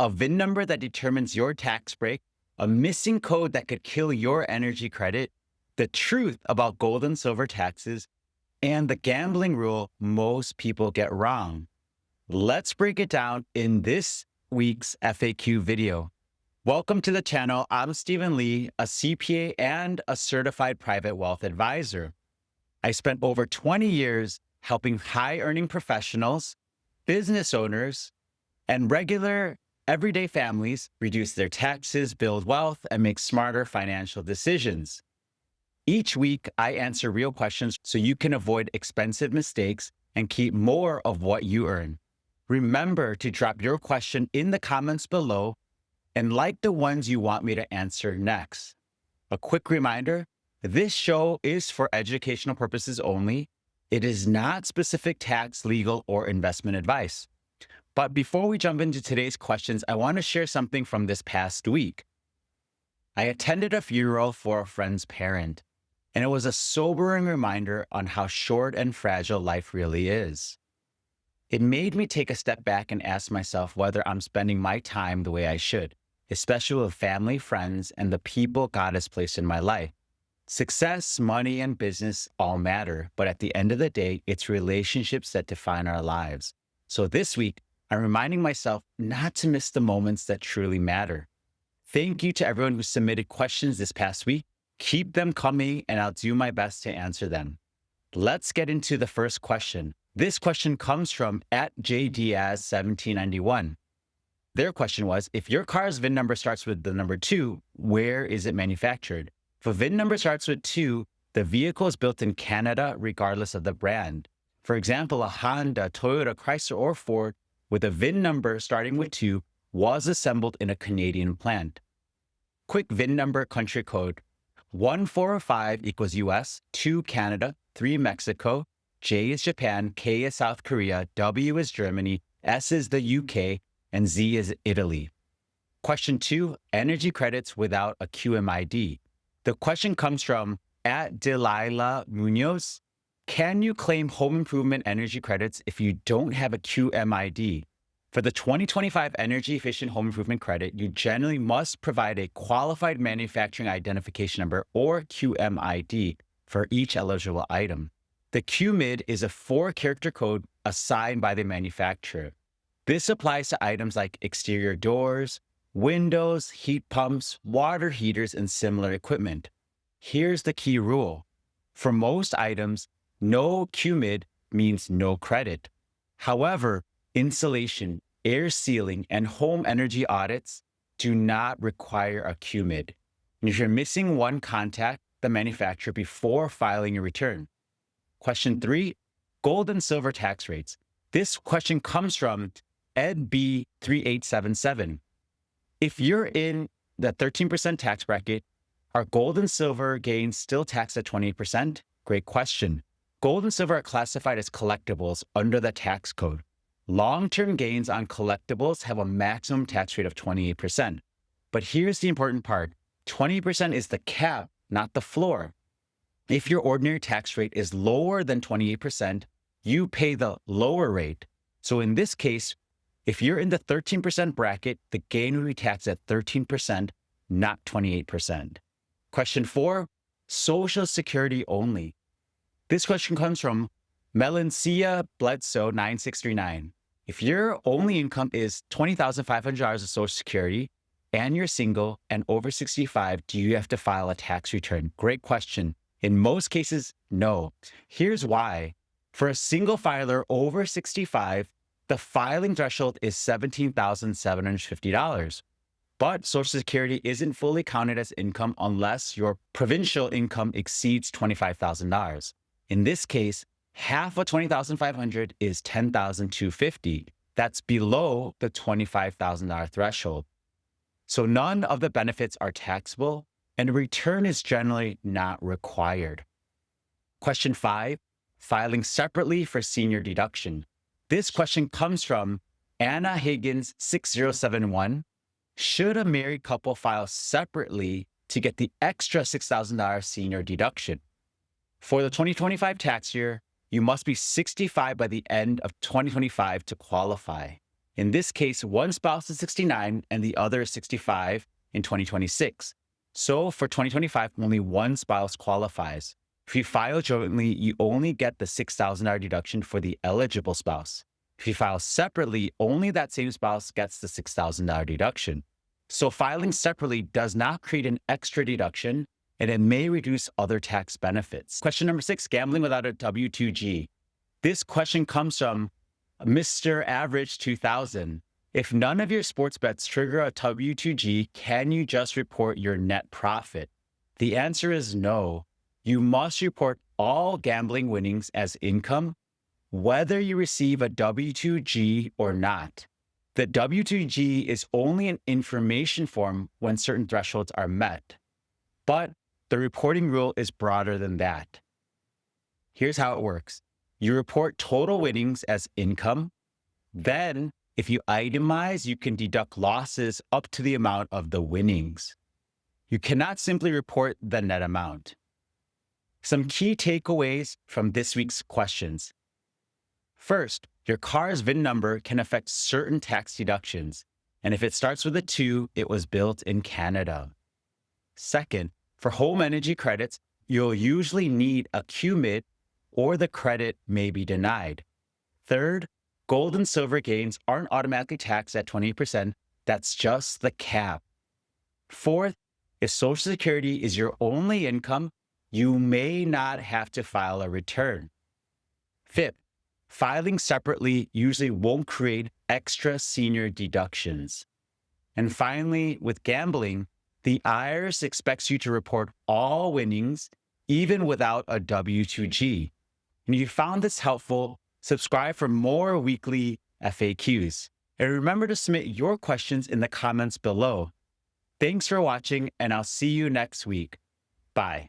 a VIN number that determines your tax break, a missing code that could kill your energy credit, the truth about gold and silver taxes, and the gambling rule most people get wrong. Let's break it down in this week's FAQ video. Welcome to the channel. I'm Stephen Lee, a CPA and a certified private wealth advisor. I spent over 20 years helping high-earning professionals, business owners, and regular everyday families reduce their taxes, build wealth, and make smarter financial decisions. Each week, I answer real questions so you can avoid expensive mistakes and keep more of what you earn. Remember to drop your question in the comments below and like the ones you want me to answer next. A quick reminder, this show is for educational purposes only. It is not specific tax, legal, or investment advice. But before we jump into today's questions, I want to share something from this past week. I attended a funeral for a friend's parent, and it was a sobering reminder on how short and fragile life really is. It made me take a step back and ask myself whether I'm spending my time the way I should, especially with family, friends, and the people God has placed in my life. Success, money, and business all matter, but at the end of the day, it's relationships that define our lives. So this week, I'm reminding myself not to miss the moments that truly matter. Thank you to everyone who submitted questions this past week. Keep them coming, and I'll do my best to answer them. Let's get into the first question. This question comes from @JDaz1791. Their question was, if your car's VIN number starts with the number 2, where is it manufactured? If a VIN number starts with 2, the vehicle is built in Canada regardless of the brand. For example, a Honda, Toyota, Chrysler, or Ford with a VIN number starting with 2 was assembled in a Canadian plant. Quick VIN number country code. 1405 equals US, 2 Canada, 3 Mexico, J is Japan, K is South Korea, W is Germany, S is the UK, and Z is Italy. Question 2, energy credits without a QMID. The question comes from @Delilah Munoz. Can you claim home improvement energy credits if you don't have a QMID? For the 2025 Energy Efficient Home Improvement Credit, you generally must provide a Qualified Manufacturing Identification Number, or QMID, for each eligible item. The QMID is a 4-character code assigned by the manufacturer. This applies to items like exterior doors, windows, heat pumps, water heaters, and similar equipment. Here's the key rule. For most items, no QMID means no credit. However, insulation, air sealing, and home energy audits do not require a QMID. And if you're missing one, contact the manufacturer before filing your return. Question 3, gold and silver tax rates. This question comes from EdB3877. If you're in the 13% tax bracket, are gold and silver gains still taxed at 28%? Great question. Gold and silver are classified as collectibles under the tax code. Long-term gains on collectibles have a maximum tax rate of 28%. But here's the important part. 20% is the cap, not the floor. If your ordinary tax rate is lower than 28%, you pay the lower rate. So in this case, if you're in the 13% bracket, the gain will be taxed at 13%, not 28%. Question 4, Social Security only. This question comes from Melancia Bledsoe 9639. If your only income is $20,500 of Social Security and you're single and over 65, do you have to file a tax return? Great question. In most cases, no. Here's why. For a single filer over 65, the filing threshold is $17,750. But Social Security isn't fully counted as income unless your provincial income exceeds $25,000. In this case, half of $20,500 is $10,250. That's below the $25,000 threshold. So none of the benefits are taxable, and a return is generally not required. Question 5, filing separately for senior deduction. This question comes from Anna Higgins 6071. Should a married couple file separately to get the extra $6,000 senior deduction? For the 2025 tax year, you must be 65 by the end of 2025 to qualify. In this case, one spouse is 69 and the other is 65 in 2026. So for 2025, only one spouse qualifies. If you file jointly, you only get the $6,000 deduction for the eligible spouse. If you file separately, only that same spouse gets the $6,000 deduction. So filing separately does not create an extra deduction, and it may reduce other tax benefits. Question number 6, gambling without a W-2G. This question comes from Mr. Average 2000. If none of your sports bets trigger a W-2G, can you just report your net profit? The answer is no. You must report all gambling winnings as income, whether you receive a W-2G or not. The W-2G is only an information form when certain thresholds are met, but the reporting rule is broader than that. Here's how it works. You report total winnings as income. Then, if you itemize, you can deduct losses up to the amount of the winnings. You cannot simply report the net amount. Some key takeaways from this week's questions. First, your car's VIN number can affect certain tax deductions, and if it starts with a 2, it was built in Canada. Second, for home energy credits, you'll usually need a QMID or the credit may be denied. Third, gold and silver gains aren't automatically taxed at 20%. That's just the cap. Fourth, if Social Security is your only income, you may not have to file a return. Fifth, filing separately usually won't create extra senior deductions. And finally, with gambling, the IRS expects you to report all winnings, even without a W-2G. And if you found this helpful, subscribe for more weekly FAQs. And remember to submit your questions in the comments below. Thanks for watching, and I'll see you next week. Bye.